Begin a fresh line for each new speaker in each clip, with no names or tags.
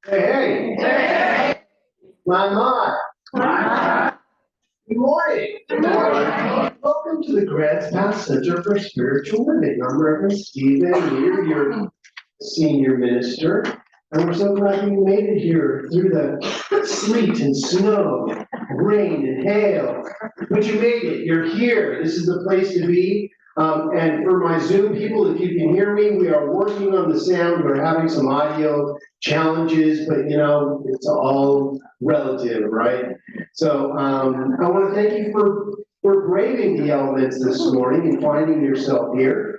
Hey, hey, my. Good morning. Good morning. Welcome to the Grants Path Center for Spiritual Living. I'm Reverend Stephen Lear, your senior minister. And we're so glad you made it here through the sleet and snow, rain and hail. But you made it. You're here. This is the place to be. And for my Zoom people, if you can hear me, we are working on the sound. We're having some audio challenges, but it's all relative, right? So I want to thank you for braving the elements this morning and finding yourself here.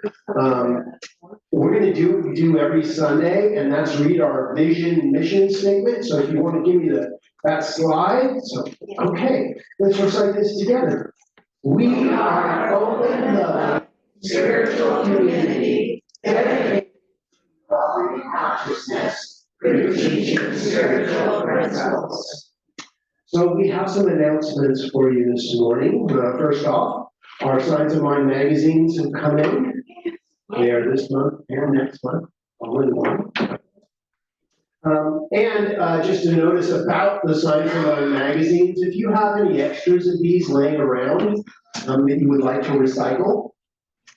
We're going to do what we do every Sunday, and that's read our vision mission statement. So if you want to give me that slide, okay, let's recite this together. We are open, loving, spiritual community dedicated to loving consciousness through teaching spiritual principles. So we have some announcements for you this morning. First off, our Signs of Mind magazines have come in. They are this month and next month, all in one. Just a notice about the Signs of Mind magazines, if you have any extras of these laying around that you would like to recycle,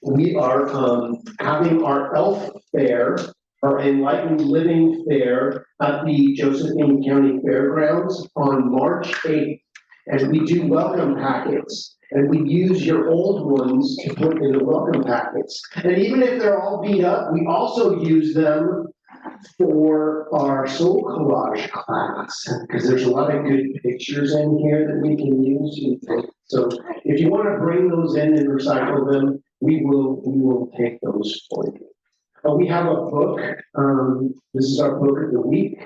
we are having our ELF fair, our Enlightened Living Fair at the Josephine County Fairgrounds on March 8th. And we do welcome packets. And we use your old ones to put in the welcome packets. And even if they're all beat up, we also use them for our soul collage class, because there's a lot of good pictures in here that we can use. So if you want to bring those in and recycle them, we will take those for you. We have a book. This is our book of the week.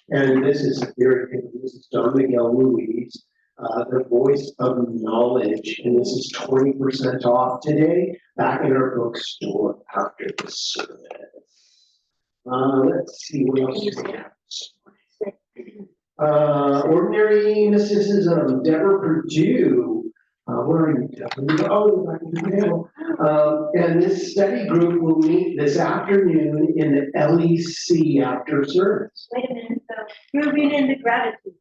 And this is very good. This is Don Miguel Ruiz. The Voice of Knowledge, and this is 20% off today, back in our bookstore after the service. Let's see what else we have. Ordinary Mysticism, Deborah Purdue. Where are you, Deborah? Oh, back in the panel. And this study group will meet this afternoon in the LEC after service.
Wait a minute, so you're reading the gratitude.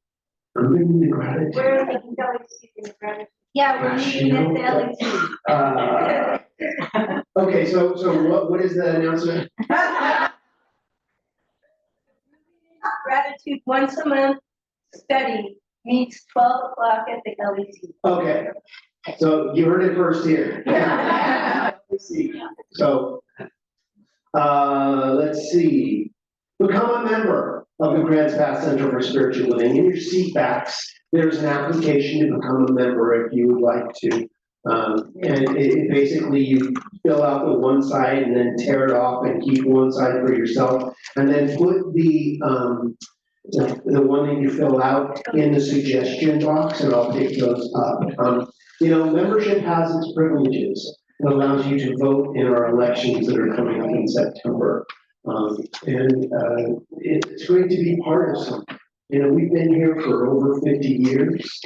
I'm reading the gratitude.
Where are the LEC in the gratitude? Yeah, we're meeting at the LEC.
Okay, so what is the announcement?
Gratitude once a month study meets 12 o'clock at the LEC.
Okay, so you heard it first here. So, let's see. Become a member of the Grants Path Center for Spiritual Living. In your seat backs, there's an application to become a member if you would like to. And basically you fill out the one side and then tear it off and keep one side for yourself. And then put the one that you fill out in the suggestion box, and I'll pick those up. Membership has its privileges. It allows you to vote in our elections that are coming up in September. It's great to be part of something. We've been here for over 50 years.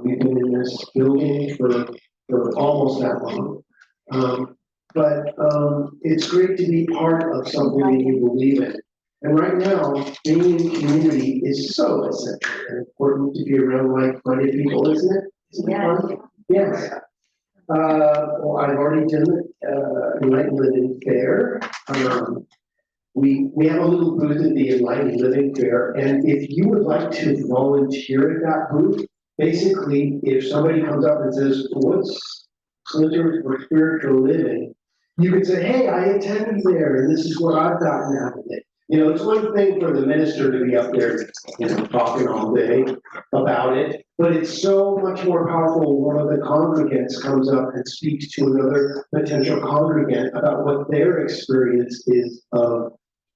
We've been in this building for almost that long. But it's great to be part of something that you believe in. And right now, being in community is so essential and important to be around like-minded people, isn't it? Isn't it fun? Yes. Well, I've already done it, Enlightened Living Fair. We have a little booth at the Enlightened Living Fair, and if you would like to volunteer at that booth, basically, if somebody comes up and says, what's Center for Spiritual Living? You could say, hey, I attended there, and this is what I've gotten out of it. It's one thing for the minister to be up there, talking all day about it, but it's so much more powerful when one of the congregants comes up and speaks to another potential congregant about what their experience is of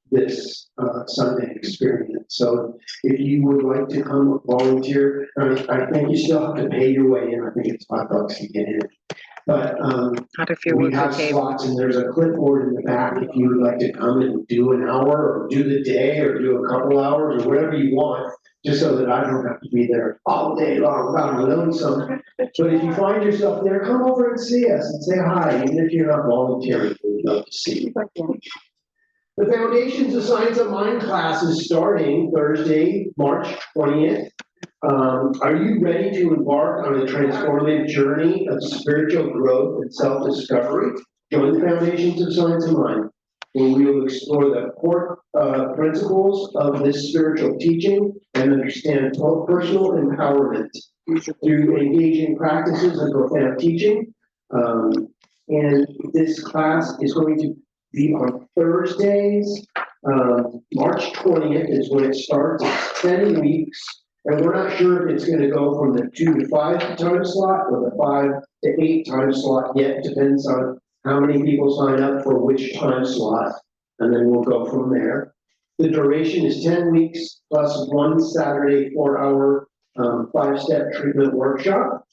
this Sunday experience. So if you would like to come volunteer, I think you still have to pay your way in. I think it's $5 to get in. But we have slots, and there's a clipboard in the back if you would like to come and do an hour or do the day or do a couple hours or whatever you want, just so that I don't have to be there all day long, I'm lonesome. But if you find yourself there, come over and see us and say hi, even if you're not volunteering. We'd love to see you. The Foundations of Science of Mind class is starting Thursday, March 20th. Are you ready to embark on a transformative journey of spiritual growth and self-discovery? Join the Foundations of Science of Mind, where we will explore the core principles of this spiritual teaching and understand personal empowerment through engaging practices and profound teaching. And this class is going to be on Thursdays. March 20th is when it starts. It's 10 weeks. And we're not sure if it's going to go from the 2 to 5 time slot or the 5 to 8 time slot yet. Depends on how many people sign up for which time slot. And then we'll go from there. The duration is 10 weeks plus one Saturday 4-hour 5-step treatment workshop.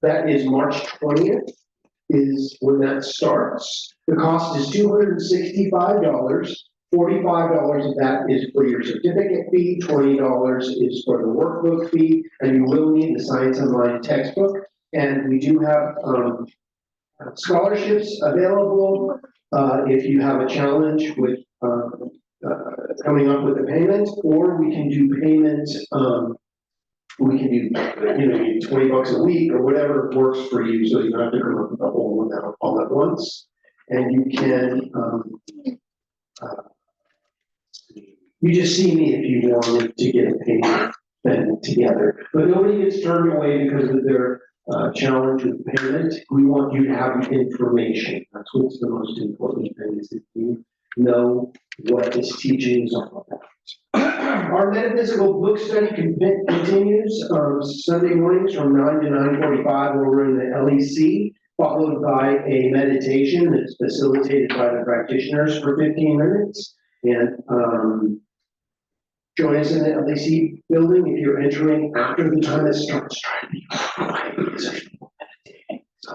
That is March 20th is when that starts. The cost is $265. $45 of that is for your certificate fee, $20 is for the workbook fee, and you will need the Science of Mind textbook. And we do have scholarships available if you have a challenge with coming up with a payment, or we can do payment. We can do, $20 a week or whatever works for you, so you don't have to come up with the whole amount all at once. And you can, you just see me if you wanted to get a payment then together. But nobody gets turned away because of their challenge with payment. We want you to have the information. That's what's the most important thing, is that you know what this teaching is all about. Our metaphysical book study continues Sunday mornings from 9 to 9:45 over in the LEC, followed by a meditation that's facilitated by the practitioners for 15 minutes. And join us in the LEC building if you're entering after the time it starts. Try to be quiet because there's people meditating. So,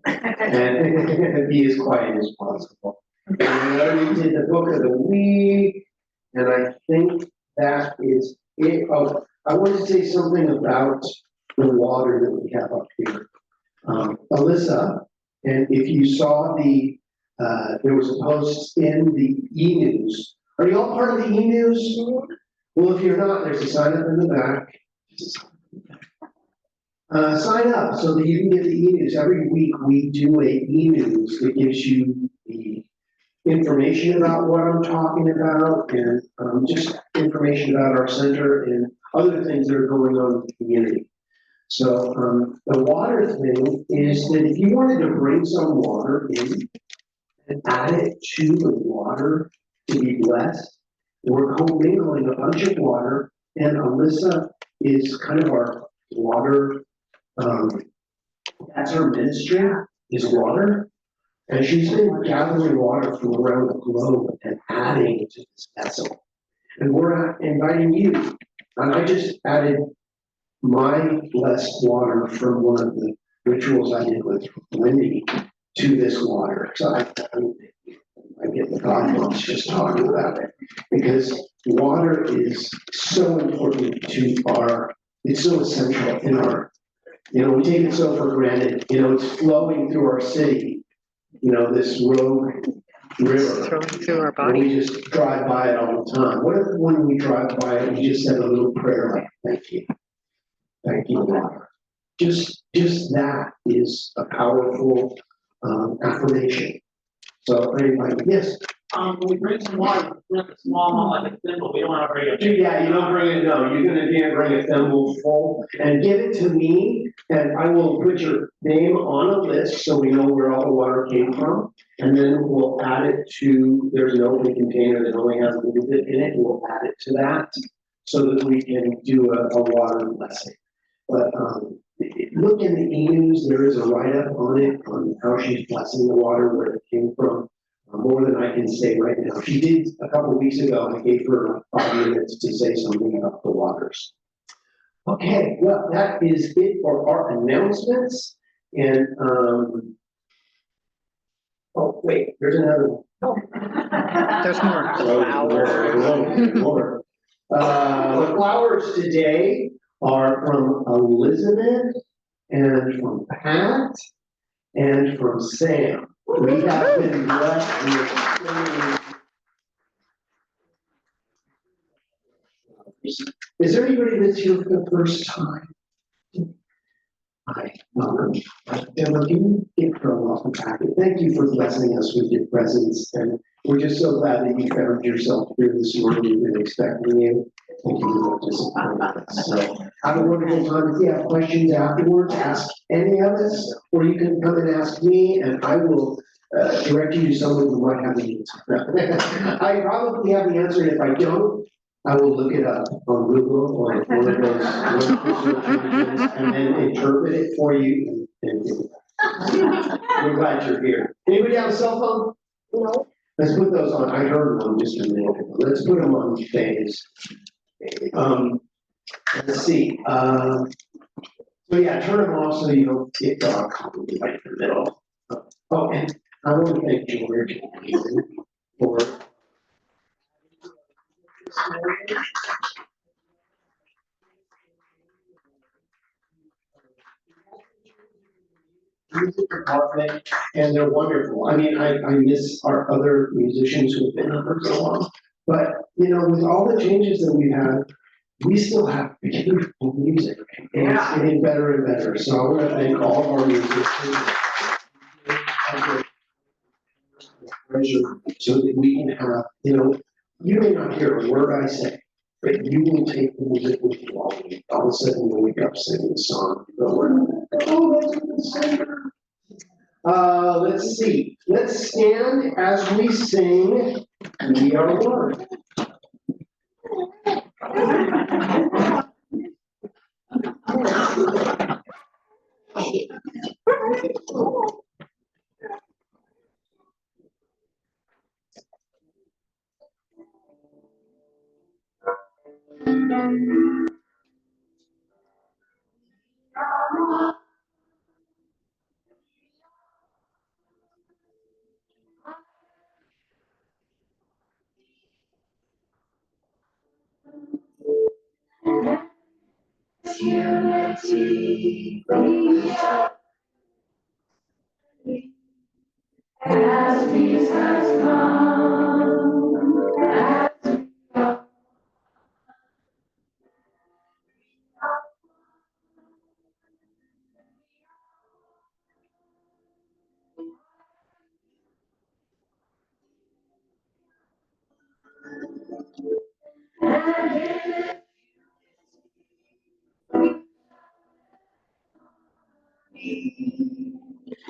and be as quiet as possible. And we already did the book of the week. And I think that is it. Oh, I want to say something about the water that we have up here. Alyssa, and if you saw there was a post in the e-news. Are you all part of the e-news? Well, if you're not, there's a sign up in the back. Sign up so that you can get the e-news. Every week we do a e-news that gives you the information about what I'm talking about and just information about our center and other things that are going on in the community. So the water thing is that if you wanted to bring some water in and add it to the water to be blessed, we're commingling a bunch of water, and Alyssa is kind of our water, that's her ministry, is water. And she's been gathering water from around the globe and adding it to this vessel. And we're inviting you. And I just added my blessed water from one of the rituals I did with Wendy to this water. So I get the goosebumps just talking about it. Because water is so important to it's so essential in our, we take it so for granted. It's flowing through our city. This rogue river.
Through our
And
body.
we just drive by it all the time. What if when we drive by it, we just said a little prayer like, thank you. Thank you, water. Just that is a powerful affirmation. So anyway, yes.
When we bring some water, bring a small amount like a thimble, we don't want to bring it.
Yeah, you don't bring it, no, you're gonna bring a thimble full and give it to me, and I will put your name on a list so we know where all the water came from. And then we'll add it to, there's an open container that only has a little bit in it, we'll add it to that so that we can do a water blessing. But look in the e-news, there is a write-up on it, on how she's blessing the water, where it came from. More than I can say right now. She did a couple of weeks ago. I gave her 5 minutes to say something about the waters. Okay, well, that is it for our announcements. And oh wait, there's another one.
There's more
More. The flowers today are from Elizabeth and from Pat and from Sam. We have been blessed with so many. Is there anybody that's here for the first time? Hi, Deborah, can you get Carol off the packet? Thank you for blessing us with your presence, and we're just so glad that you found yourself here this morning. We've been expecting you. Thank you for participating. So, have a wonderful time. If you have questions afterwards, ask any of us, or you can come and ask me, and I will direct you to someone who might have the answer. I probably have the answer, and if I don't, I will look it up on Google or one of those wonderful search engines and then interpret it for you. We're glad you're here. Anybody have a cell phone? No. Let's put those on. I heard one just a minute ago. Let's put them on phase. Let's see. So yeah, turn them off so you don't get completely right in the middle. Oh, and I want to thank George for music department, and they're wonderful. I mean, I miss our other musicians who have been here for so long. But, you know, with all the changes that we've had, we still have beautiful music. And it's getting better and better. So I want to thank all of our musicians. So that we can have, you know, you may not hear a word I say, but you will take the music with you all week. All of a sudden you wake up singing a song. You go, oh, that's a good singer. Let's see. Let's stand as we sing We Are One. Unity, we are as peace has come, as we are.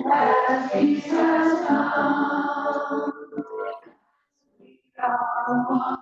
As peace has come, we are one.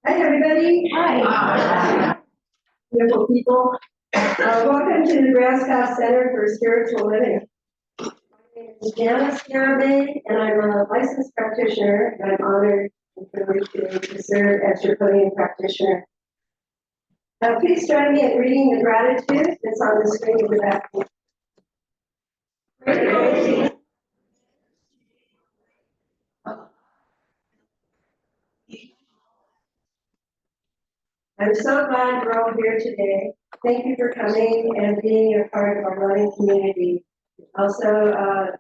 Hi, everybody. Hi. Beautiful people. Welcome to the Nebraska Center for Spiritual Living. My name is Janice Garabay, and I'm a licensed practitioner, and I'm honored and privileged today to serve as your podium practitioner. Please join me in reading the gratitude that's on the screen in the back. I'm so glad you're all here today. Thank you for coming and being a part of our learning community. Also,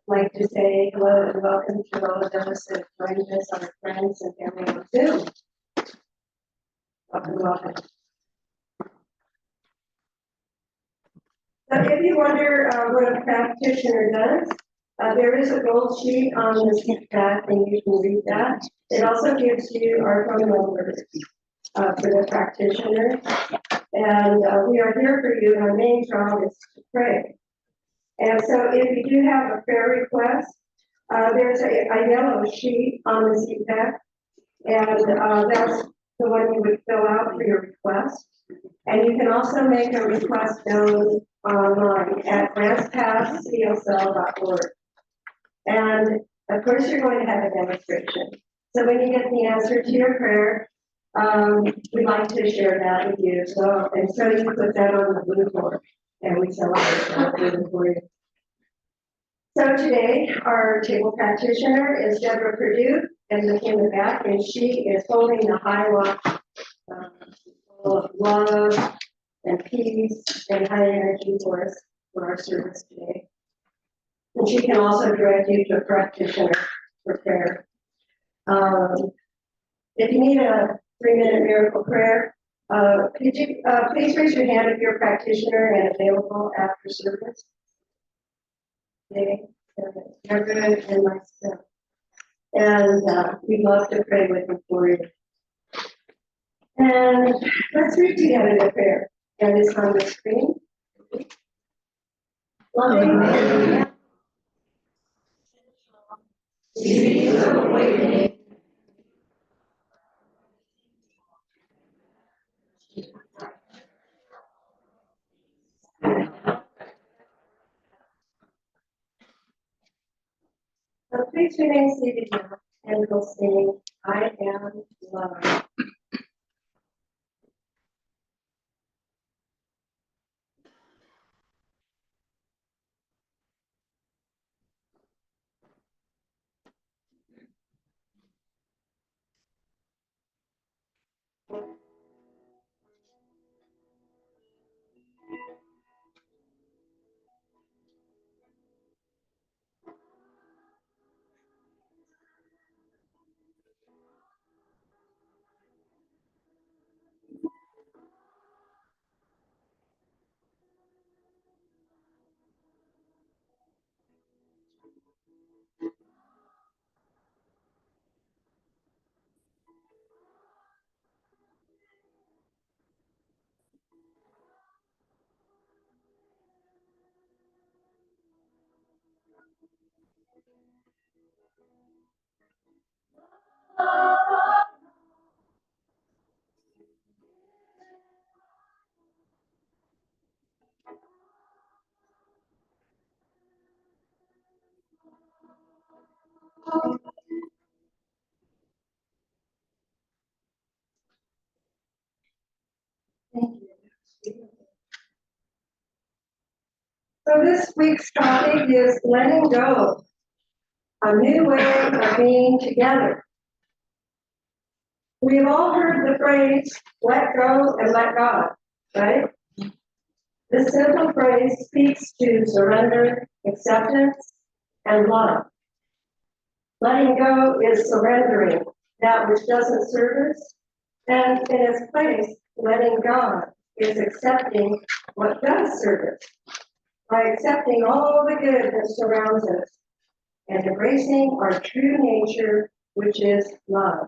like to say hello and welcome to all of those that joined us, our friends and family on Zoom. Welcome, welcome. So if you wonder what a practitioner does, there is a gold sheet on the seat back and you can read that. It also gives you our phone numbers. for the practitioners. And we are here for you, and our main job is to pray. And so if you do have a prayer request, there's a yellow sheet on the seat back, and that's the one you would fill out for your request. And you can also make a request down online at grantpassclsl.org. And of course, you're going to have a demonstration. So when you get the answer to your prayer, we'd like to share that with you. So, and so you put that on the blue board, and we celebrate that for you. So today, our table practitioner is Deborah Perdue, in the back, and she is holding the high walk full of love and peace and high energy for us for our service today. And she can also direct you to a practitioner for prayer. If you need a 3-minute miracle prayer, could you please raise your hand if you're a practitioner and available after service? Okay, Margaret and myself. And we'd love to pray with you for you. And let's read together the prayer that is on the screen. Loving Mary, seeds of awakening. So please remain seated now, and we'll sing, I am love. Thank you. So this week's topic is letting go, a new way of being together. We've all heard the phrase, let go and let God, right? This simple phrase speaks to surrender, acceptance, and love. Letting go is surrendering that which doesn't serve us, and in its place, letting God is accepting what does serve us, by accepting all the good that surrounds us and embracing our true nature, which is love.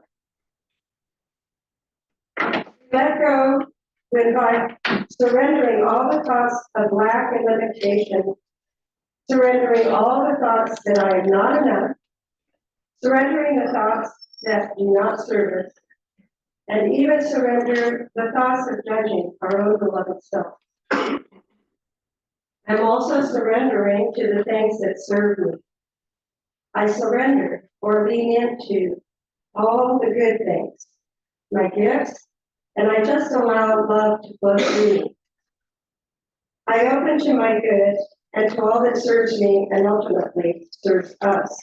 Let go when by surrendering all the thoughts of lack and limitation, surrendering all the thoughts that I am not enough, surrendering the thoughts that do not serve us, and even surrender the thoughts of judging our own beloved self. I'm also surrendering to the things that serve me. I surrender or lean into all the good things, my gifts, and I just allow love to flow through me. I open to my good and to all that serves me and ultimately serves us.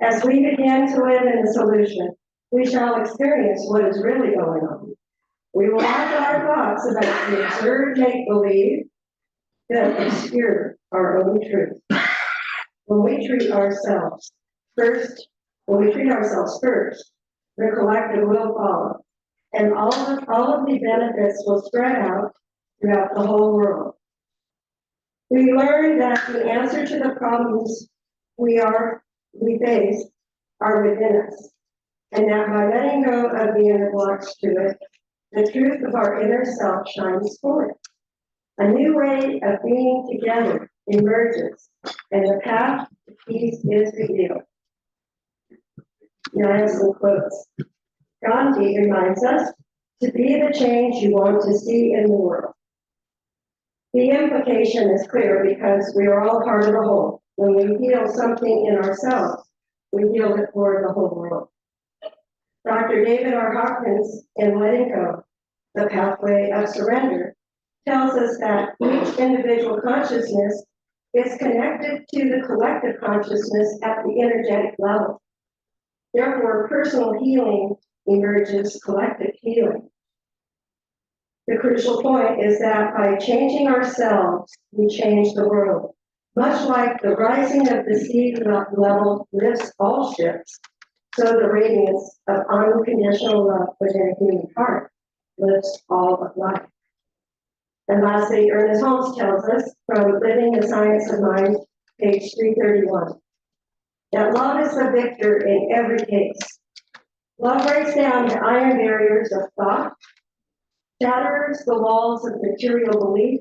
As we begin to live in the solution, we shall experience what is really going on. We will have our thoughts about the absurd make-believe that obscure our own truth. When we treat ourselves first, the collective will follow, and all of the benefits will spread out throughout the whole world. We learn that the answer to the problems we face are within us, and that by letting go of the inner blocks to it, the truth of our inner self shines forth. A new way of being together emerges, and the path to peace is revealed. Now I have some quotes. Gandhi reminds us to be the change you want to see in the world. The implication is clear because we are all part of the whole. When we heal something in ourselves, we heal it for the whole world. Dr. David R. Hawkins, in Letting Go, The Pathway of Surrender, tells us that each individual consciousness is connected to the collective consciousness at the energetic level. Therefore, personal healing emerges collective healing. The crucial point is that by changing ourselves, we change the world. Much like the rising of the sea level lifts all ships, so the radiance of unconditional love within a human heart lifts all of life. And lastly, Ernest Holmes tells us from Living the Science of Mind, page 331, that love is the victor in every case. Love breaks down the iron barriers of thought, shatters the walls of material belief,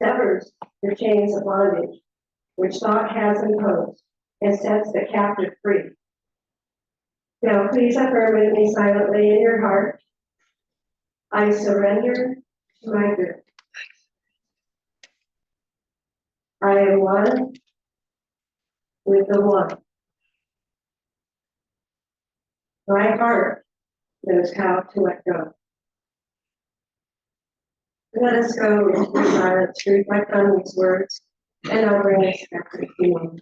severs the chains of bondage which thought has imposed, and sets the captive free. Now, please affirm with me silently in your heart, I surrender to my good. I am one with the one. My heart knows how to let go. Let us go into the silence to reflect on these words, and I'll bring us back to the feeling.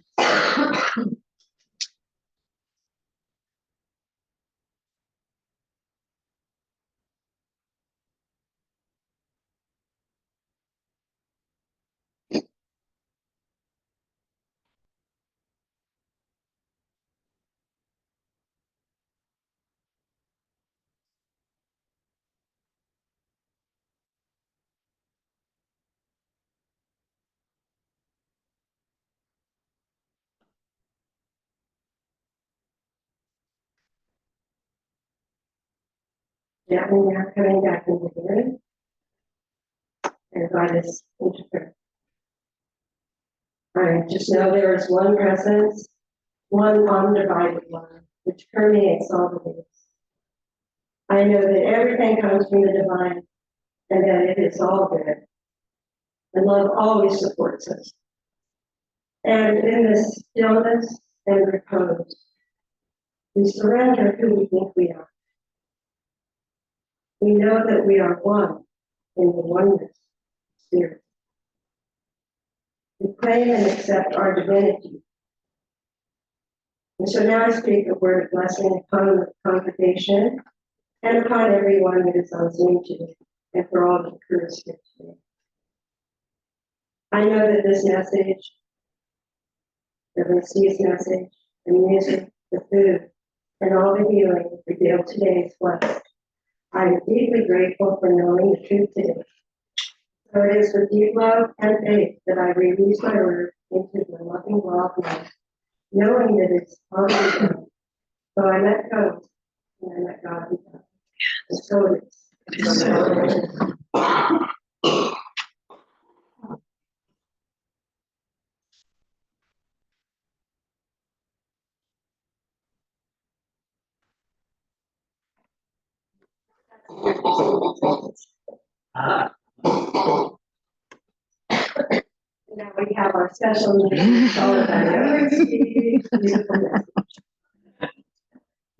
Gently now coming back into the room, and God is interpreting. I just know there is one presence, one undivided one, which permeates all the ways. I know that everything comes from the divine, and that it is all good. And love always supports us. And in this stillness and repose, we surrender who we think we are. We know that we are one in the oneness of spirit. We claim and accept our divinity. And so now I speak a word of blessing upon the congregation and upon everyone that is on Zoom today, and for all the crews here today. I know that this message, Steve's message, the music, the food, and all the healing revealed today is blessed. I am deeply grateful for knowing the truth today. So it is with deep love and faith that I release my word into the loving law of life, knowing that it's already done. So I let go, and I let God be done. And so it is. Now we have our special meeting, followed by Steve's beautiful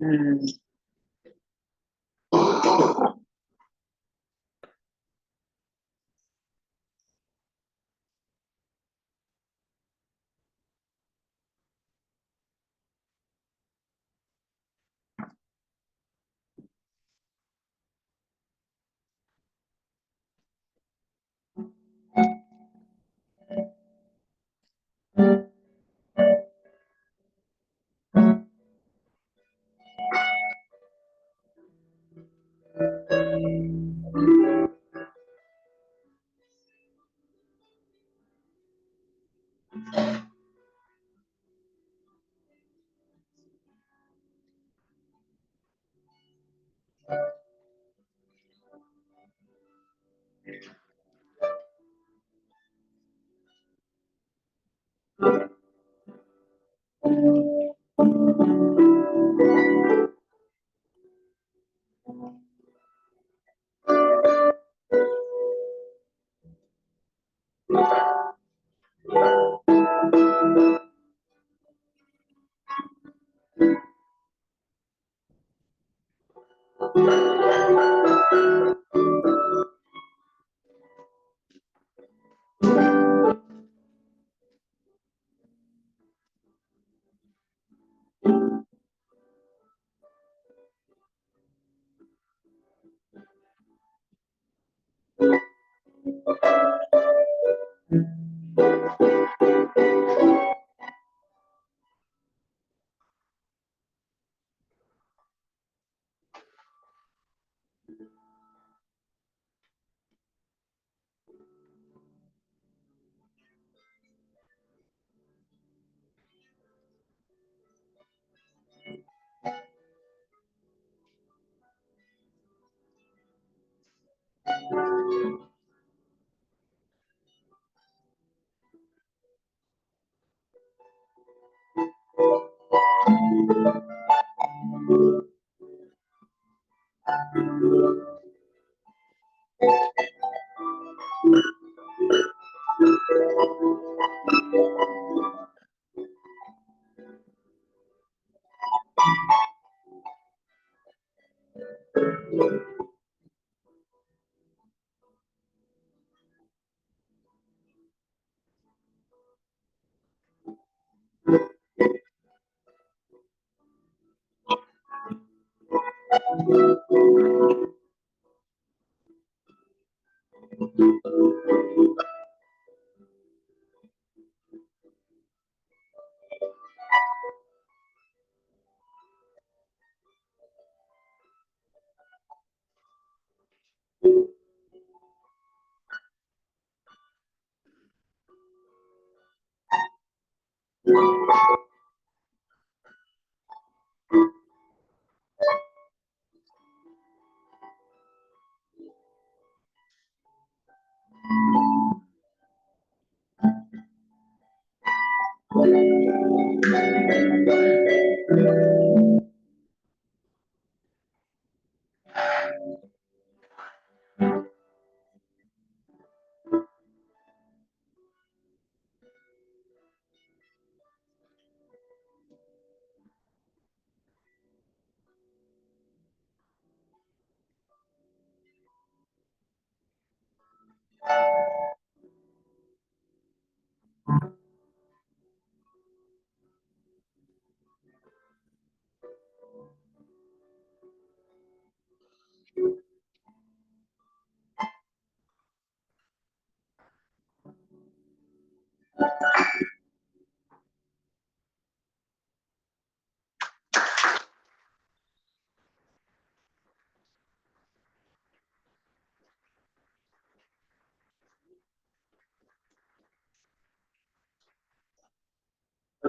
message.
Let's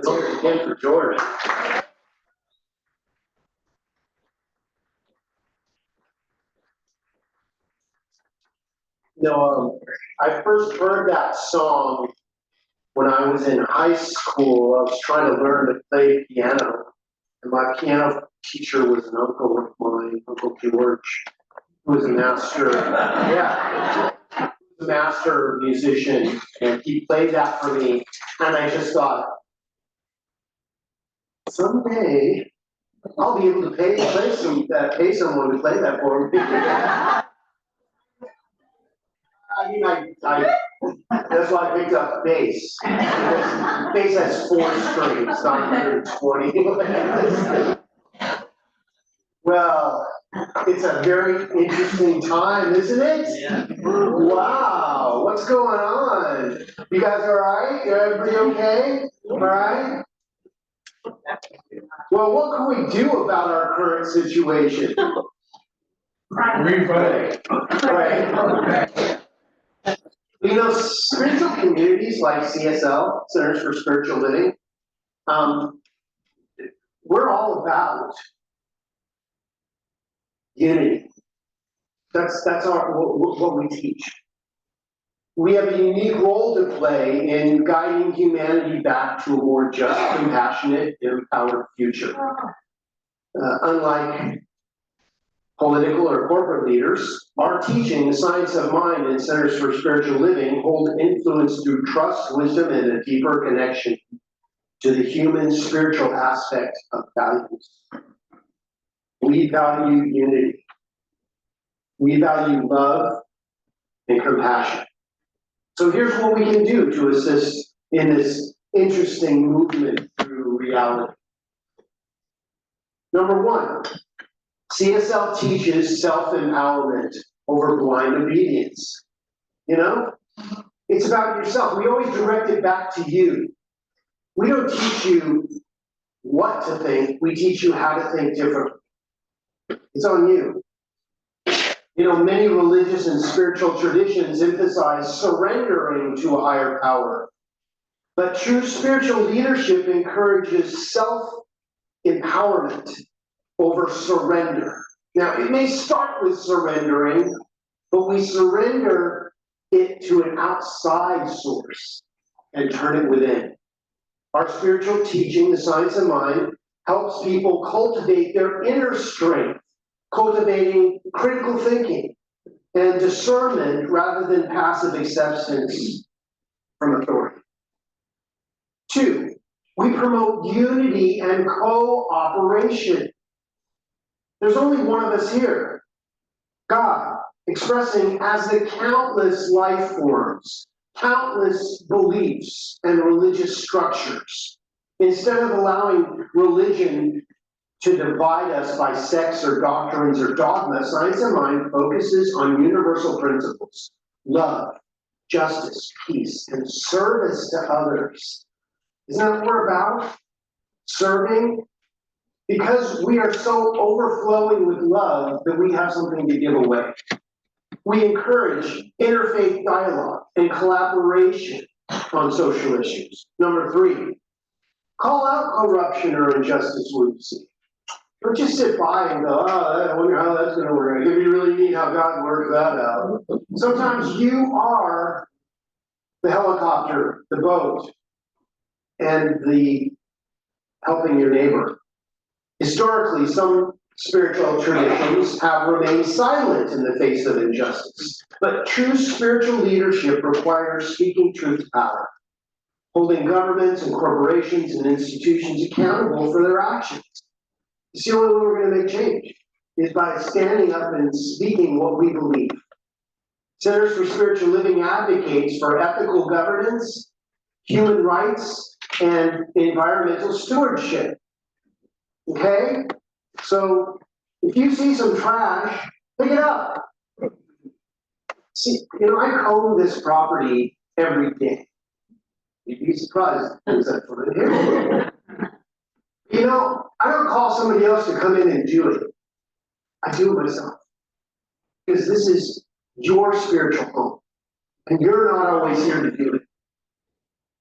hear it again for Jordan. I first heard that song when I was in high school. I was trying to learn to play piano. And my piano teacher was an uncle of mine, Uncle George, who was a master, a master musician. And he played that for me. And I just thought, someday I'll be able to pay someone to play that for me. I mean, that's why I picked up bass. Bass has 4 strings, not 120. Well, it's a very interesting time, isn't it?
Yeah.
Wow, what's going on? You guys all right? Everybody okay? All right? Well, what can we do about our current situation?
Pray.
Right. You know, spiritual communities like CSL, Centers for Spiritual Living, we're all about unity. That's what we teach. we have a unique role to play in guiding humanity back to a more just, compassionate, empowered future. Unlike political or corporate leaders, our teaching, the Science of Mind and Centers for Spiritual Living, hold influence through trust, wisdom, and a deeper connection to the human spiritual aspect of values. We value unity. We value love and compassion. So here's what we can do to assist in this interesting movement through reality. Number one, CSL teaches self-empowerment over blind obedience. You know, it's about yourself. We always direct it back to you. We don't teach you what to think, we teach you how to think differently. It's on you. You know, many religious and spiritual traditions emphasize surrendering to a higher power. But true spiritual leadership encourages self-empowerment over surrender. Now, it may start with surrendering, but we surrender it to an outside source and turn it within. Our spiritual teaching, the Science of Mind, helps people cultivate their inner strength, cultivating critical thinking and discernment rather than passive acceptance from authority. Two, we promote unity and cooperation. There's only one of us here, God, expressing as the countless life forms, countless beliefs and religious structures. Instead of allowing religion to divide us by sects or doctrines or dogma, Science of Mind focuses on universal principles: love, justice, peace, and service to others. Isn't that what we're about? Serving? Because we are so overflowing with love that we have something to give away. We encourage interfaith dialogue and collaboration on social issues. Number three, call out corruption or injustice where you see it. Don't just sit by and go, oh, I wonder how that's going to work. It'd be really neat how God works that out. Sometimes you are the helicopter, the boat, and the helping your neighbor. Historically, some spiritual traditions have remained silent in the face of injustice. But true spiritual leadership requires speaking truth to power, holding governments and corporations and institutions accountable for their actions. It's the only way we're going to make change, is by standing up and speaking what we believe. Centers for Spiritual Living advocates for ethical governance, human rights, and environmental stewardship. Okay? So if you see some trash, pick it up. See, you know, I comb this property every day. You'd be surprised. Except for here. You know, I don't call somebody else to come in and do it. I do it myself. Because this is your spiritual home. And you're not always here to do it.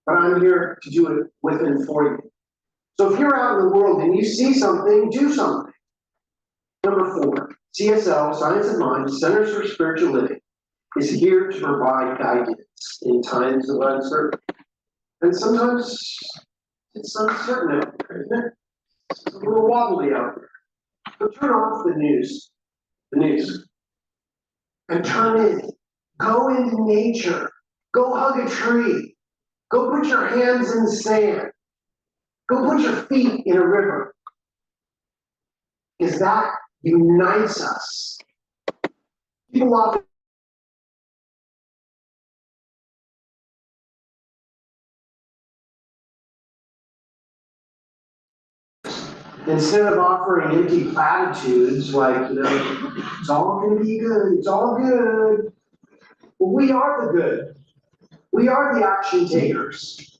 But I'm here to do it with and for you. So if you're out in the world and you see something, do something. Number four, CSL, Science of Mind, Centers for Spiritual Living, is here to provide guidance in times of uncertainty. And sometimes it's uncertain out there, isn't it? It's a little wobbly out there. So turn off the news, and turn in. Go into nature. Go hug a tree. Go put your hands in the sand. Go put your feet in a river. Because that unites us. People often instead of offering empty platitudes like, you know, it's all going to be good, it's all good. Well, we are the good. We are the action takers.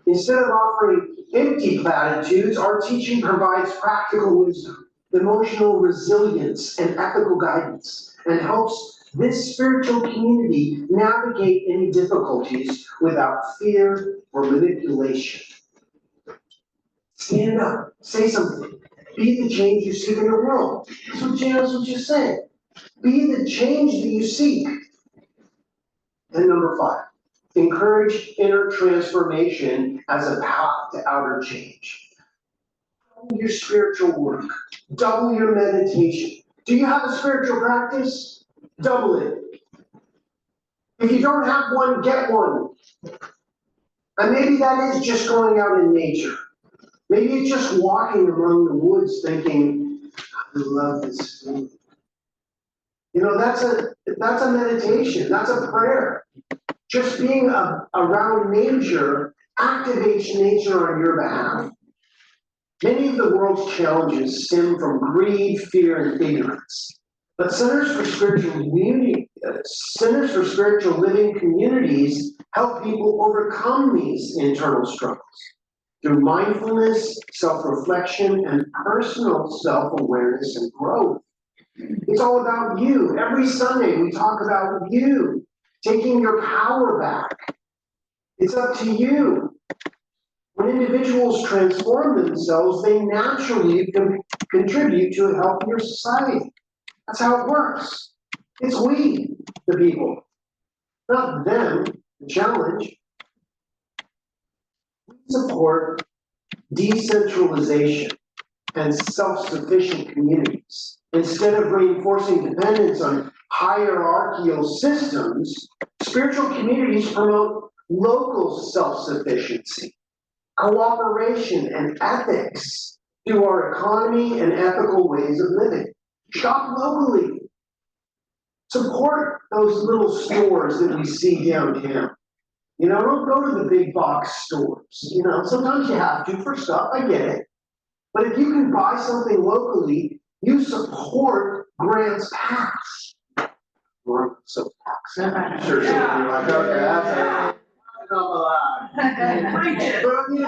Instead of offering empty platitudes, our teaching provides practical wisdom, emotional resilience, and ethical guidance, and helps this spiritual community navigate any difficulties without fear or manipulation. Stand up, say something, be the change you seek in the world. That's what Janice was just saying. Be the change that you seek. And number 5, encourage inner transformation as a path to outer change. Double your spiritual work, double your meditation. Do you have a spiritual practice? Double it. If you don't have one, get one. And maybe that is just going out in nature. Maybe it's just walking among the woods thinking, I love this food. You know, that's a meditation, that's a prayer. Just being around nature activates nature on your behalf. Many of the world's challenges stem from greed, fear, and ignorance. But Centers for Spiritual Living communities help people overcome these internal struggles through mindfulness, self-reflection, and personal self-awareness and growth. It's all about you. Every Sunday we talk about you, taking your power back. It's up to you. When individuals transform themselves, they naturally contribute to a healthier society. That's how it works. It's we, the people, not them, the challenge. We support decentralization and self-sufficient communities. Instead of reinforcing dependence on hierarchical systems, spiritual communities promote local self-sufficiency, cooperation, and ethics through our economy and ethical ways of living. Shop locally. Support those little stores that we see downtown. You know, don't go to the big box stores. You know, sometimes you have to for stuff, I get it. But if you can buy something locally, you support Grants Pass. Or so Pass. Sure, so you're like, okay, that's not allowed. But I mean, if I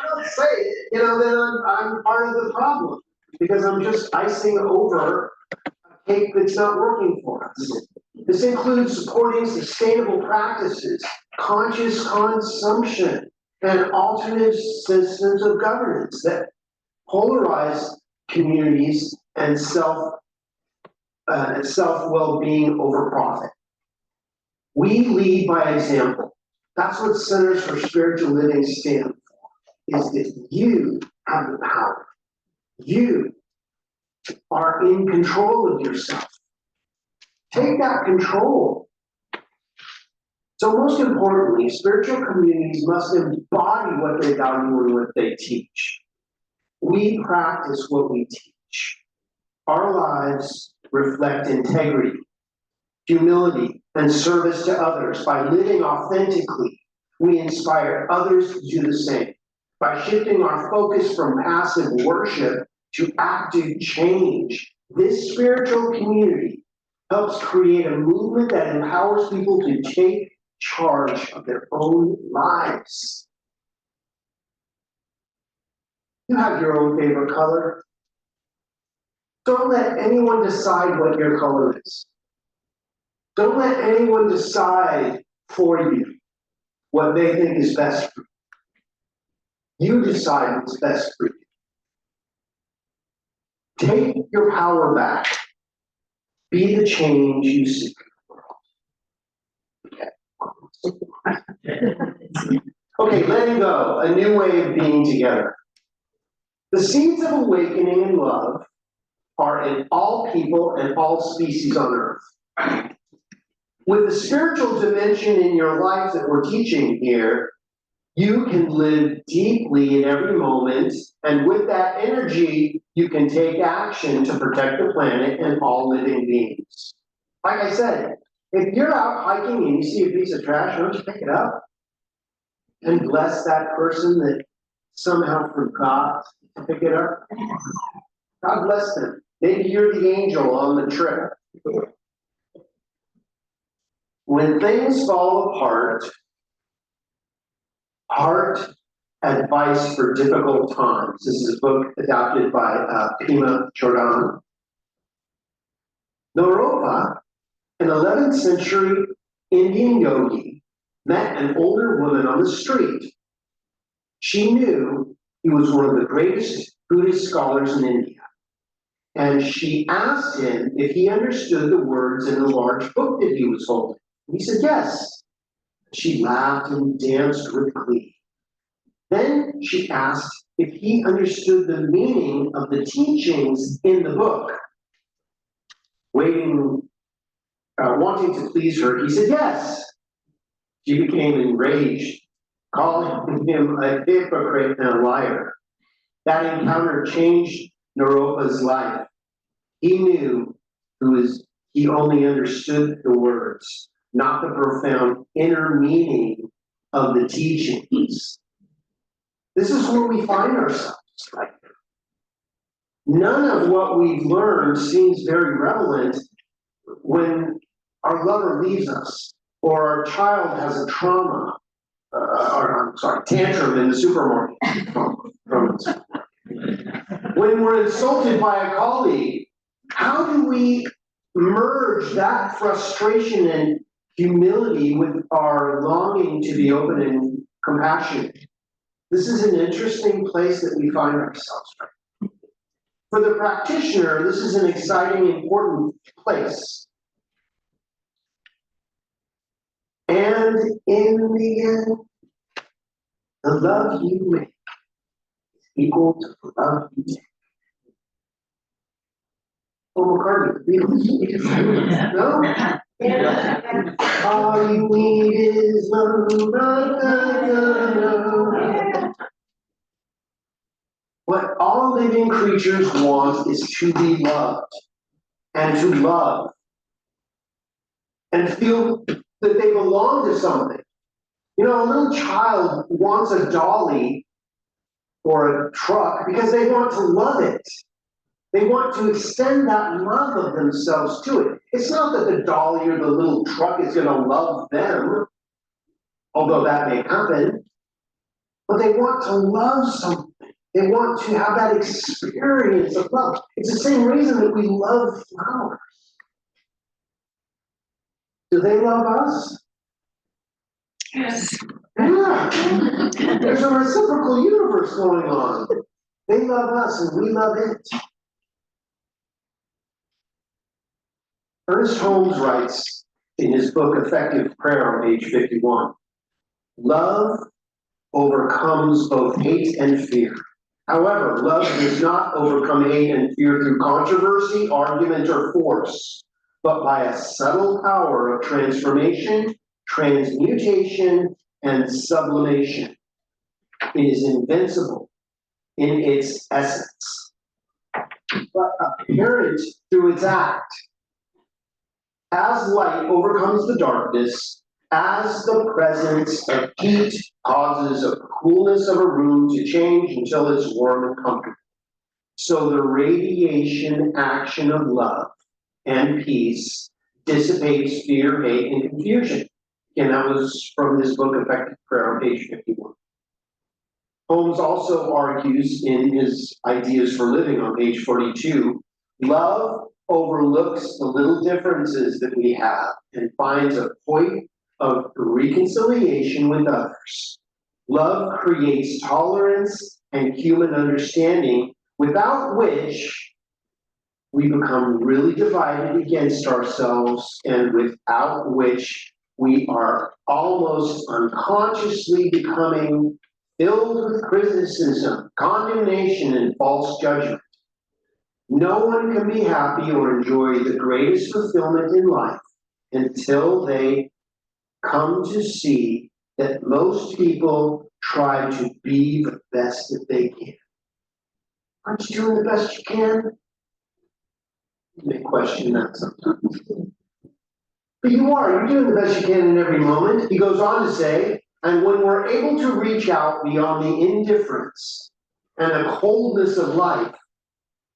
don't say it, you know, then I'm part of the problem. Because I'm just icing over a cake that's not working for us. This includes supporting sustainable practices, conscious consumption, and alternative systems of governance that polarize communities and self-well-being over profit. We lead by example. That's what Centers for Spiritual Living stand for, is that you have the power. You are in control of yourself. Take that control. So most importantly, spiritual communities must embody what they value and what they teach. We practice what we teach. Our lives reflect integrity, humility, and service to others. By living authentically, we inspire others to do the same. By shifting our focus from passive worship to active change, this spiritual community helps create a movement that empowers people to take charge of their own lives. You have your own favorite color. Don't let anyone decide what your color is. Don't let anyone decide for you what they think is best for you. You decide what's best for you. Take your power back. Be the change you seek in the world. Okay, letting go, a new way of being together. The seeds of awakening and love are in all people and all species on earth. With the spiritual dimension in your life that we're teaching here, you can live deeply in every moment, and with that energy, you can take action to protect the planet and all living beings. Like I said, if you're out hiking and you see a piece of trash, don't you pick it up and bless that person that somehow forgot to pick it up? God bless them. Maybe you're the angel on the trip. When things fall apart, Heart Advice for Difficult Times. This is a book adapted by Pema Chodron. Naropa, an 11th century Indian yogi, met an older woman on the street. She knew he was one of the greatest Buddhist scholars in India. And she asked him if he understood the words in the large book that he was holding. He said, yes. She laughed and danced with glee. Then she asked if he understood the meaning of the teachings in the book. Wanting to please her, he said yes. She became enraged, calling him a hypocrite and a liar. That encounter changed Naropa's life. He knew he only understood the words, not the profound inner meaning of the teachings. This is where we find ourselves right now. None of what we've learned seems very relevant when our lover leaves us, or our child has a tantrum in the supermarket. When we're insulted by a colleague, how do we merge that frustration and humility with our longing to be open and compassionate? This is an interesting place that we find ourselves right. For the practitioner, this is an exciting, important place. And in the end, the love you make is equal to the love you take. Oh, McCartney, Beatles. No?
Yeah.
All you need is love. What all living creatures want is to be loved and to love and feel that they belong to something. You know, a little child wants a dolly or a truck because they want to love it. They want to extend that love of themselves to it. It's not that the dolly or the little truck is going to love them, although that may happen, but they want to love something. They want to have that experience of love. It's the same reason that we love flowers. Do they love us?
Yes.
Yeah. There's a reciprocal universe going on. They love us and we love it. Ernest Holmes writes in his book Effective Prayer on page 51, love overcomes both hate and fear. However, love does not overcome hate and fear through controversy, argument, or force, but by a subtle power of transformation, transmutation, and sublimation. It is invincible in its essence, but apparent through its act. As light overcomes the darkness, as the presence of heat causes the coolness of a room to change until it's warm and comfortable, so the radiation action of love and peace dissipates fear, hate, and confusion. And that was from his book, Effective Prayer, on page 51. Holmes also argues in his Ideas for Living on page 42, love overlooks the little differences that we have and finds a point of reconciliation with others. Love creates tolerance and human understanding, without which we become really divided against ourselves, and without which we are almost unconsciously becoming filled with criticism, condemnation, and false judgment. No one can be happy or enjoy the greatest fulfillment in life until they come to see that most people try to be the best that they can. Aren't you doing the best you can? You may question that sometimes. But you are, you're doing the best you can in every moment. He goes on to say, and when we're able to reach out beyond the indifference and the coldness of life,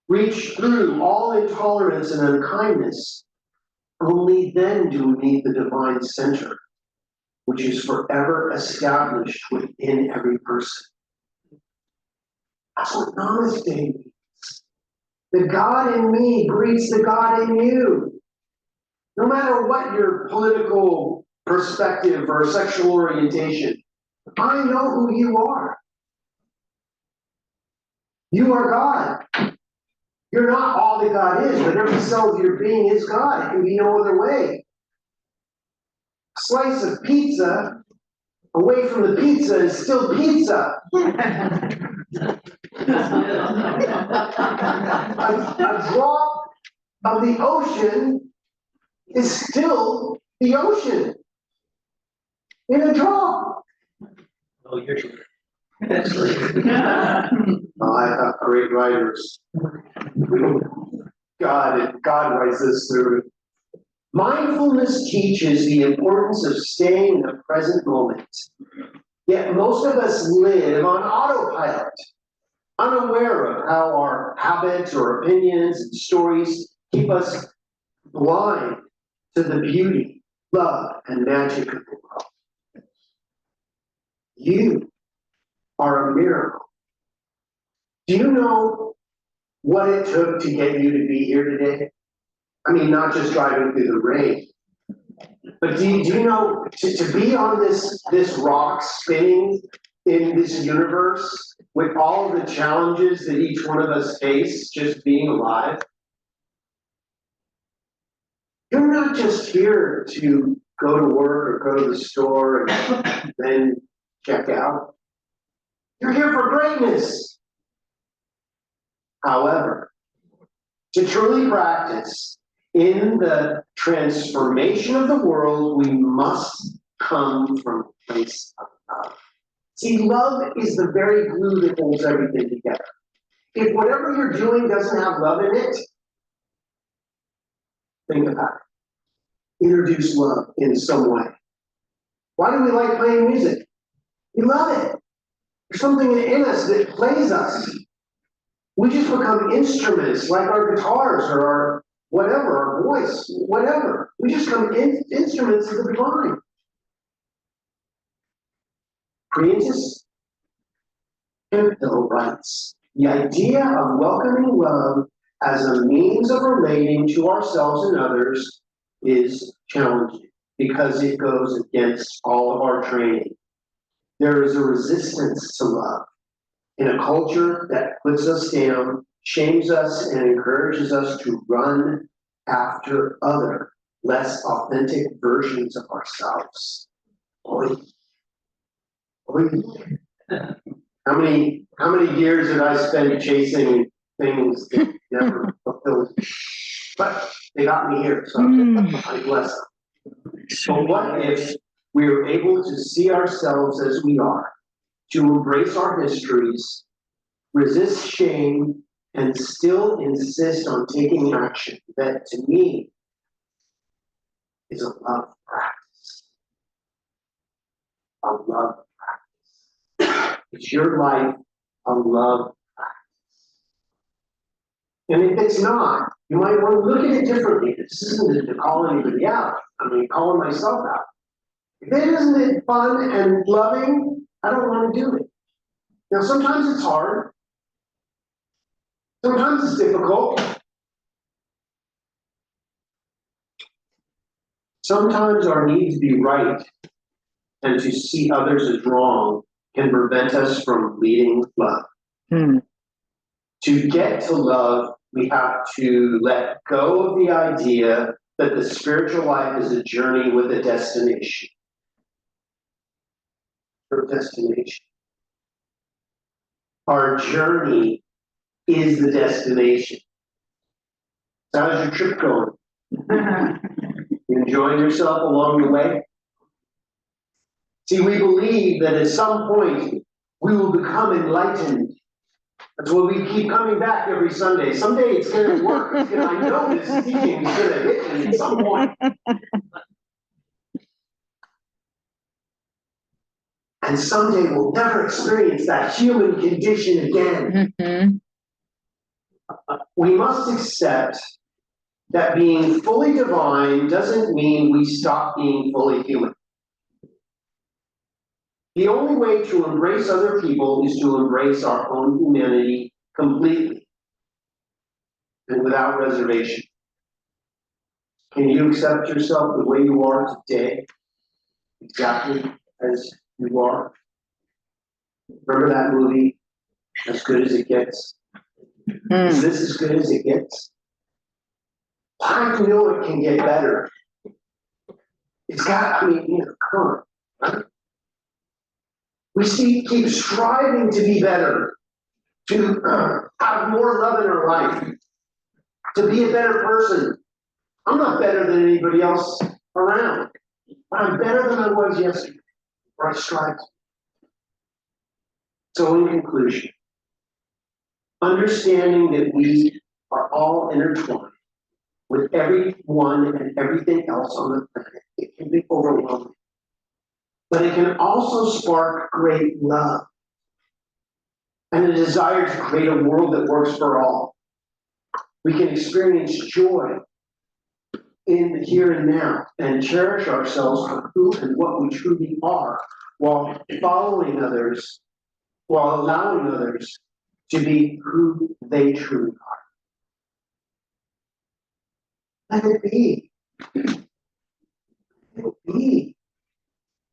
reach through all intolerance and unkindness, only then do we meet the divine center, which is forever established within every person. That's what Namaste means. The God in me greets the God in you. No matter what your political perspective or sexual orientation, I know who you are. You are God. You're not all that God is, but every cell of your being is God. It can be no other way. slice of pizza away from the pizza is still pizza. A drop of the ocean is still the ocean. In a drop.
Oh, you're sure.
I have great writers. God writes this through. Mindfulness teaches the importance of staying in the present moment. Yet most of us live on autopilot, unaware of how our habits or opinions and stories keep us blind to the beauty, love, and magic of the world. You are a miracle. Do you know what it took to get you to be here today? I mean, not just driving through the rain, but do you know to be on this rock spinning in this universe with all of the challenges that each one of us face just being alive? You're not just here to go to work or go to the store and then check out. You're here for greatness. However, to truly practice in the transformation of the world, we must come from a place of love. See, love is the very glue that holds everything together. If whatever you're doing doesn't have love in it, think about it. Introduce love in some way. Why do we like playing music? We love it. There's something in us that plays us. We just become instruments like our guitars or our whatever, our voice, whatever. We just become instruments of the divine. Creatus Campbell writes, the idea of welcoming love as a means of relating to ourselves and others is challenging because it goes against all of our training. There is a resistance to love in a culture that puts us down, shames us, and encourages us to run after other, less authentic versions of ourselves. Boy. How many years did I spend chasing things that never fulfilled me? But they got me here, so I bless them. So what if we are able to see ourselves as we are, to embrace our histories, resist shame, and still insist on taking action that, to me, is a love practice. A love practice. It's your life, a love practice. And if it's not, you might want to look at it differently. This isn't to call anybody out. I mean, calling myself out. If it isn't fun and loving, I don't want to do it. Now, sometimes it's hard. Sometimes it's difficult. Sometimes our need to be right and to see others as wrong can prevent us from leading with love. To get to love, we have to let go of the idea that the spiritual life is a journey with a destination. Your destination. Our journey is the destination. So how's your trip going? You enjoying yourself along the way? See, we believe that at some point we will become enlightened. That's why we keep coming back every Sunday. Someday it's going to work. I know this teaching is going to hit me at some point. And someday we'll never experience that human condition again. We must accept that being fully divine doesn't mean we stop being fully human. The only way to embrace other people is to embrace our own humanity completely and without reservation. Can you accept yourself the way you are today, exactly as you are? Remember that movie, As Good as It Gets? Is this as good as it gets? I know it can get better. It's got, current, right? We keep striving to be better, to have more love in our life, to be a better person. I'm not better than anybody else around, but I'm better than I was yesterday, or I strive. So in conclusion, understanding that we are all intertwined with everyone and everything else on the planet, it can be overwhelming. But it can also spark great love and a desire to create a world that works for all. We can experience joy in the here and now and cherish ourselves for who and what we truly are while following others, while allowing others to be who they truly are. Let it be. Let it be.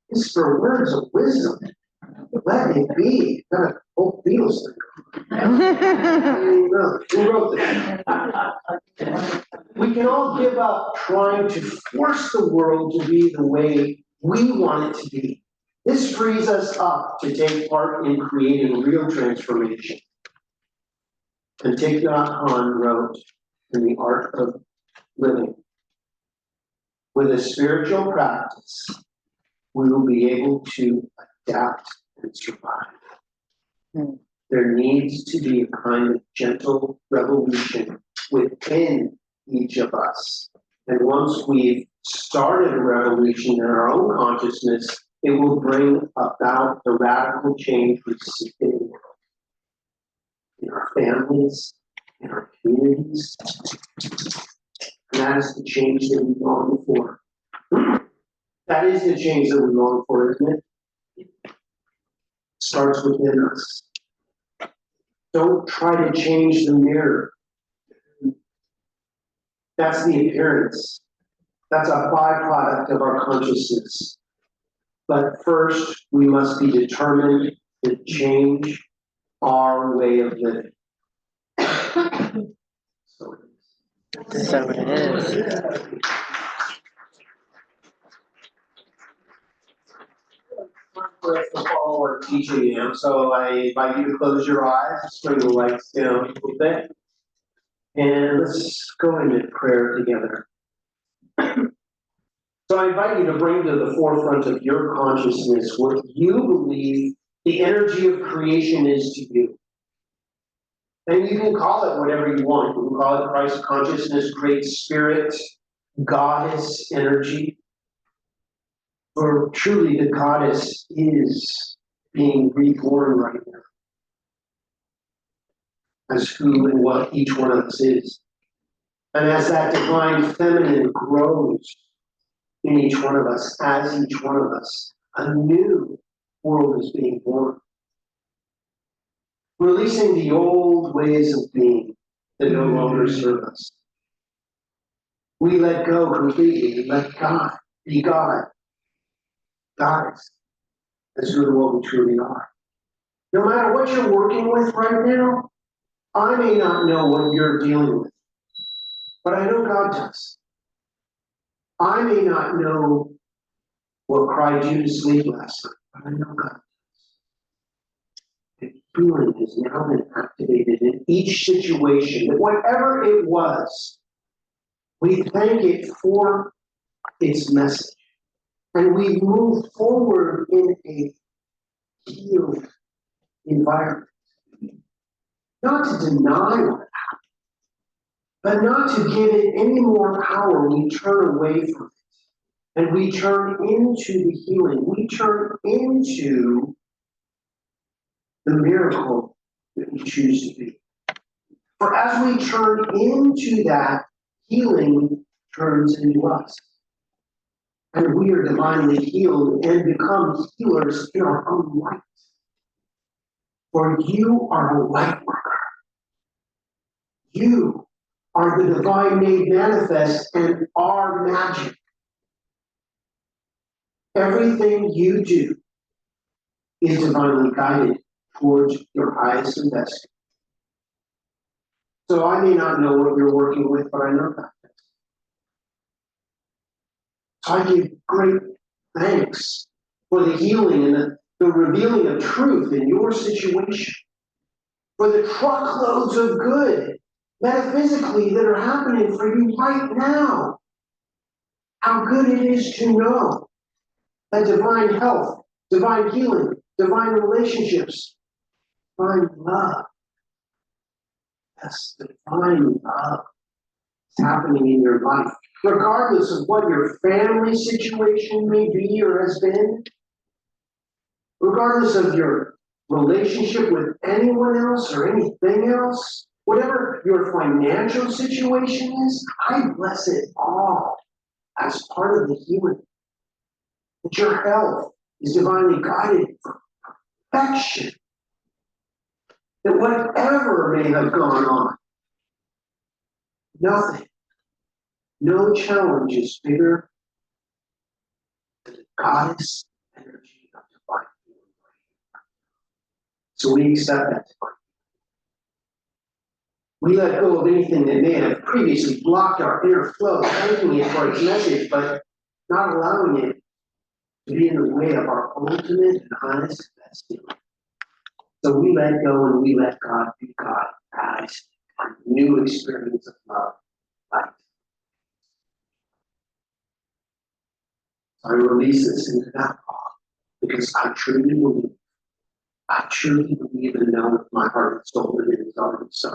This is for words of wisdom. Let it be. Got a whole Beatles thing. Who wrote this? We can all give up trying to force the world to be the way we want it to be. This frees us up to take part in creating real transformation. And Thich Nhat Hanh wrote in The Art of Living, with a spiritual practice, we will be able to adapt and survive. There needs to be a kind of gentle revolution within each of us. And once we've started a revolution in our own consciousness, it will bring about the radical change we seek in the world, in our families, in our communities. And that is the change that we long for. That is the change that we long for, isn't it? Starts within us. Don't try to change the mirror. That's the appearance. That's a byproduct of our consciousness. But first, we must be determined to change our way of living. So it is. For us to follow our teaching now, so I invite you to close your eyes, bring the lights down a little bit, and let's go into prayer together. So I invite you to bring to the forefront of your consciousness what you believe the energy of creation is to you. And you can call it whatever you want. You can call it Christ consciousness, great spirit, goddess energy. For truly the goddess is being reborn right now as who and what each one of us is. And as that divine feminine grows in each one of us, as each one of us, a new world is being born. Releasing the old ways of being that no longer serve us. We let go completely. We let God be God. Goddess, as who and what we truly are. No matter what you're working with right now, I may not know what you're dealing with, but I know God does. I may not know what cried you to sleep last night, but I know God does. The healing has now been activated in each situation, that whatever it was, we thank it for its message. And we move forward in a healed environment. Not to deny what happened, but not to give it any more power. We turn away from it. And we turn into the healing. We turn into the miracle that we choose to be. For as we turn into that, healing turns into us. And we are divinely healed and become healers in our own right. For you are a light worker. You are the divine made manifest and are magic. Everything you do is divinely guided towards your highest and best. So I may not know what you're working with, but I know that. So I give great thanks for the healing and the revealing of truth in your situation, for the truckloads of good metaphysically that are happening for you right now. How good it is to know that divine health, divine healing, divine relationships, divine love. Yes, divine love is happening in your life, regardless of what your family situation may be or has been, regardless of your relationship with anyone else or anything else, whatever your financial situation is, I bless it all as part of the healing. That your health is divinely guided for perfection. That whatever may have gone on, nothing, no challenge is bigger than the goddess energy of divine healing. So we accept that divine. We let go of anything that may have previously blocked our inner flow, thanking it for its message, but not allowing it to be in the way of our ultimate and honest best healing. So we let go and we let God be God as a new experience of love, light. So I release this into that law because I truly believe and know with my heart and soul that it is already so.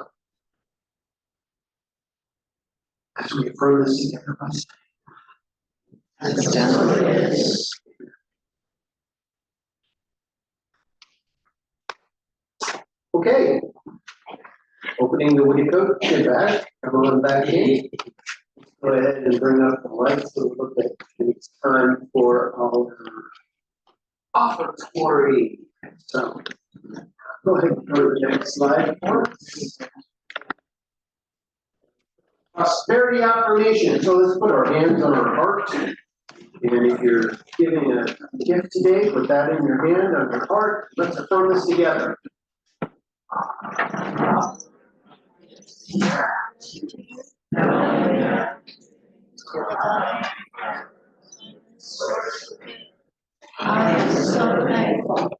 As we affirm this together by saying,
As done it is.
Okay. Opening the Woody Coat bag, come on back in. Go ahead and bring up the lights so look at it's time for our offertory. So go ahead and go to the next slide. Prosperity affirmation. So let's put our hands on our heart. And if you're giving a gift today, put that in your hand on your heart. Let's affirm this together.
I am so thankful.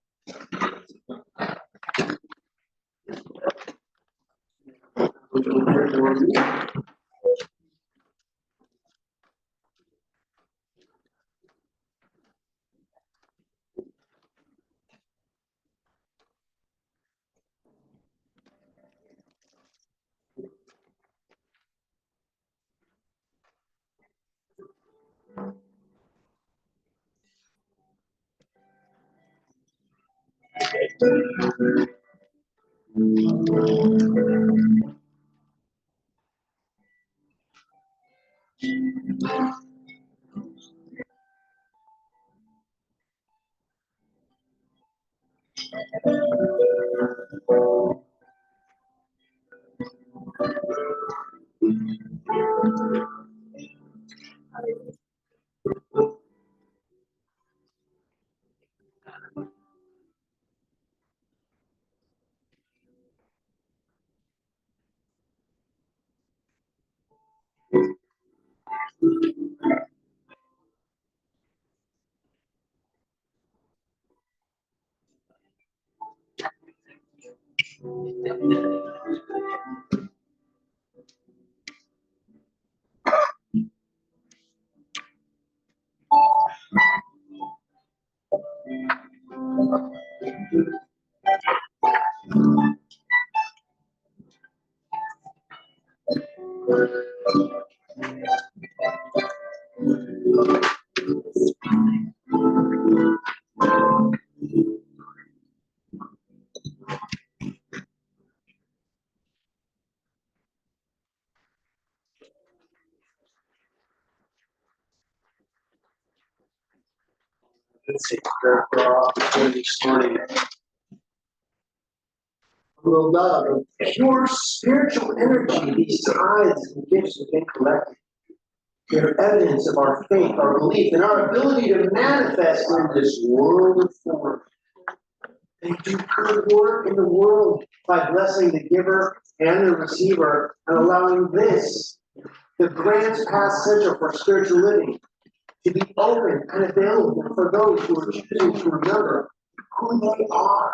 Let's see, for our opportunity this morning. The love of pure spiritual energy, these tithes and gifts have been collected. They're evidence of our faith, our belief, and our ability to manifest in this world of form. They do good work in the world by blessing the giver and the receiver and allowing this, the Grants Pass Center for Spiritual Living, to be open and available for those who are choosing to remember who they are.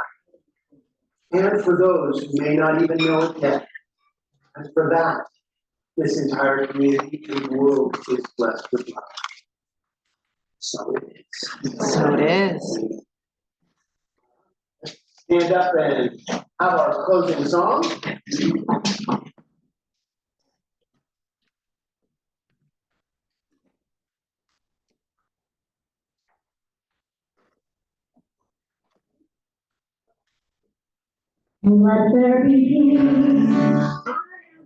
And for those who may not even know it yet. And for that, this entire community and world is blessed with love. So it is.
So it is.
Stand up and have our closing song.
Let there be peace.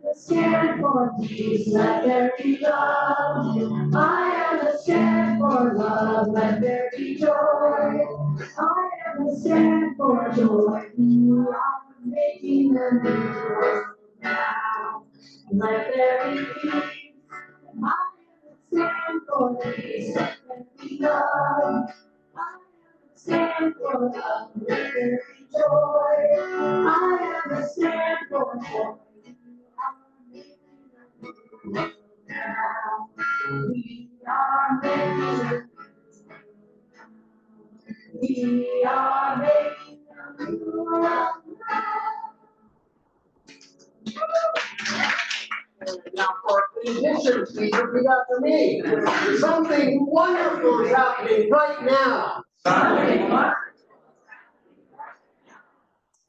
I stand for peace. Let there be love. I stand for love. Let there be joy. I stand for joy. You are making a new world now. Let there be peace. I stand for peace. Let there be love. I stand for love. Let there be joy. I stand for joy. We are making we are making a new world
Now for musicians, please repeat after me. Something wonderful is happening right now.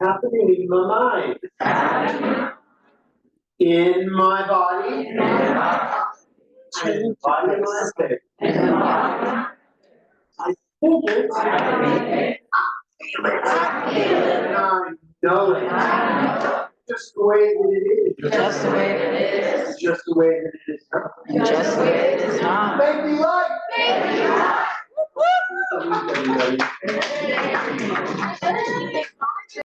Happening in my mind. In my body. And in the body of my spirit. I think it. I feel it. And I know it. Just the way that it is.
Just the way it is.
Just the way that it is.
Just the way it is not.
Thank you, Lord. Thank you, Lord. Everybody.